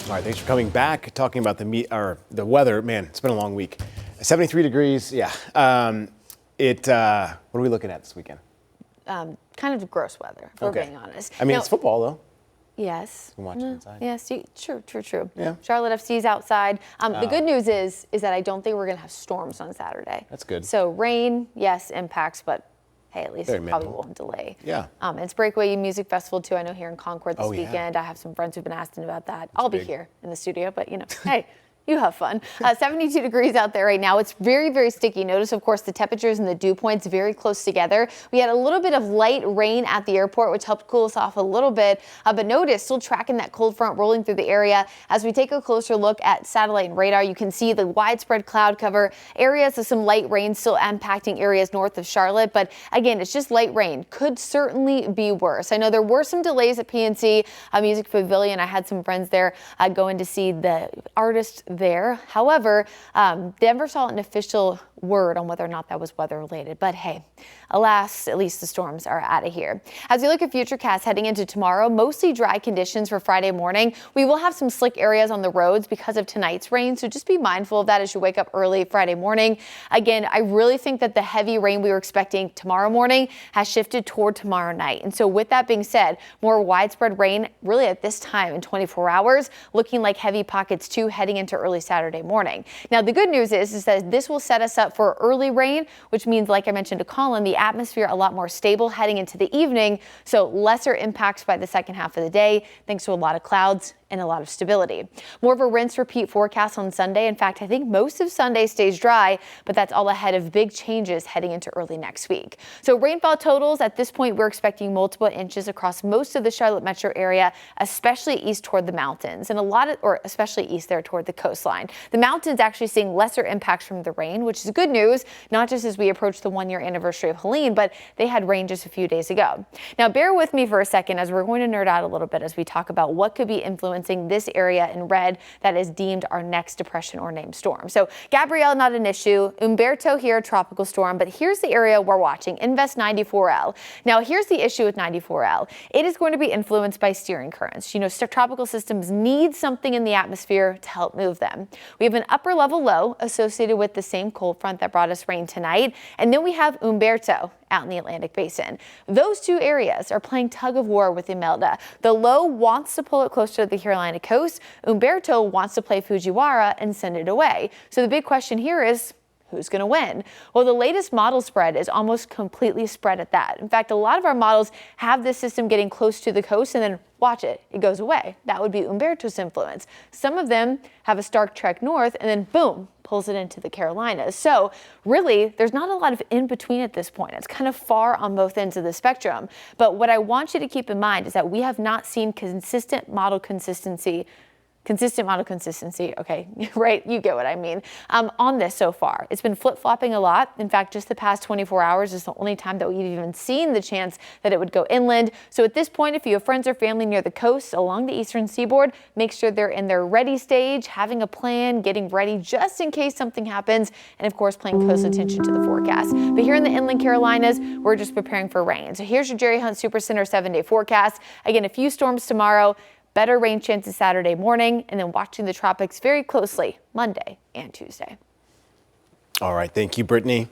All right, thanks for coming back. Talking about the weather. Man, it's been a long week. 73 degrees. Yeah. What are we looking at this weekend? Kind of gross weather, if we're being honest. I mean, it's football though. Yes. You can watch it inside. Yes. True. Yeah. Charlotte FC's outside. The good news is that I don't think we're gonna have storms on Saturday. That's good. So rain, yes, impacts, but hey, at least Very it probably minimal. won't delay. Yeah. It's Breakaway Music Festival too. I know here in Concord this Oh, yeah. weekend. I have some friends who've been asking about that. I'll be big. here in the studio, but hey. You have fun. 72 degrees out there right now. It's very, very sticky. Notice, of course, the temperatures and the dew points very close together. We had a little bit of light rain at the airport, which helped cool us off a little bit. But notice, still tracking that cold front rolling through the area. As we take a closer look at satellite and radar, you can see the widespread cloud cover. Areas of some light rain still impacting areas north of Charlotte. But again, it's just light rain. Could certainly be worse. I know there were some delays at PNC Music Pavilion. I had some friends there going to see the artist there. However, Denver saw an official word on whether or not that was weather related. But hey, alas, at least the storms are out of here. As we look at Futurecast heading into tomorrow, mostly dry conditions for Friday morning. We will have some slick areas on the roads because of tonight's rain, so just be mindful of that as you wake up early Friday morning. Again, I really think that the heavy rain we were expecting tomorrow morning has shifted toward tomorrow night. And so with that being said, more widespread rain really at this time in 24 hours, looking like heavy pockets too heading into early Saturday morning. Now, the good news is that this will set us up for early rain, which means, like I mentioned to Colin, the atmosphere a lot more stable heading into the evening, so lesser impacts by the second half of the day, thanks to a lot of clouds and a lot of stability. More of a rinse repeat forecast on Sunday. In fact, I think most of Sunday stays dry, but that's all ahead of big changes heading into early next week. So rainfall totals at this point, we're expecting multiple inches across most of the Charlotte metro area, especially east toward the mountains and especially east there toward the coastline. The mountains actually seeing lesser impacts from the rain, which is good news, not just as we approach the 1-year anniversary of Helene, but they had rain just a few days ago. Now, bear with me for a second as we're going to nerd out a little bit as we talk about what could be influencing this area in red that is deemed our next depression or named storm. So Gabrielle, not an issue. Umberto here, a tropical storm, but here's the area we're watching, Invest 94L. Now, here's the issue with 94L. It is going to be influenced by steering currents. Tropical systems need something in the atmosphere to help move them. We have an upper level low associated with the same cold front that brought us rain tonight. And then we have Umberto out in the Atlantic Basin. Those two areas are playing tug of war with Imelda. The low wants to pull it closer to the Carolina coast. Umberto wants to play Fujiwara and send it away. So the big question here is, who's going to win? Well, the latest model spread is almost completely spread at that. In fact, a lot of our models have this system getting close to the coast and then watch it goes away. That would be Umberto's influence. Some of them have a stark trek north and then boom, pulls it into the Carolinas. So really, there's not a lot of in between at this point. It's kind of far on both ends of the spectrum. But what I want you to keep in mind is that we have not seen consistent model consistency, okay, right, you get what I mean, on this so far. It's been flip-flopping a lot. In fact, just the past 24 hours is the only time that we've even seen the chance that it would go inland. So at this point, if you have friends or family near the coast along the eastern seaboard, make sure they're in their ready stage, having a plan, getting ready just in case something happens, and of course, paying close attention to the forecast. But here in the inland Carolinas, we're just preparing for rain. So here's your Jerry Hunt Supercenter 7-day forecast. Again, a few storms tomorrow, better rain chances Saturday morning, and then watching the tropics very closely Monday and Tuesday. All right. Thank you, Brittany.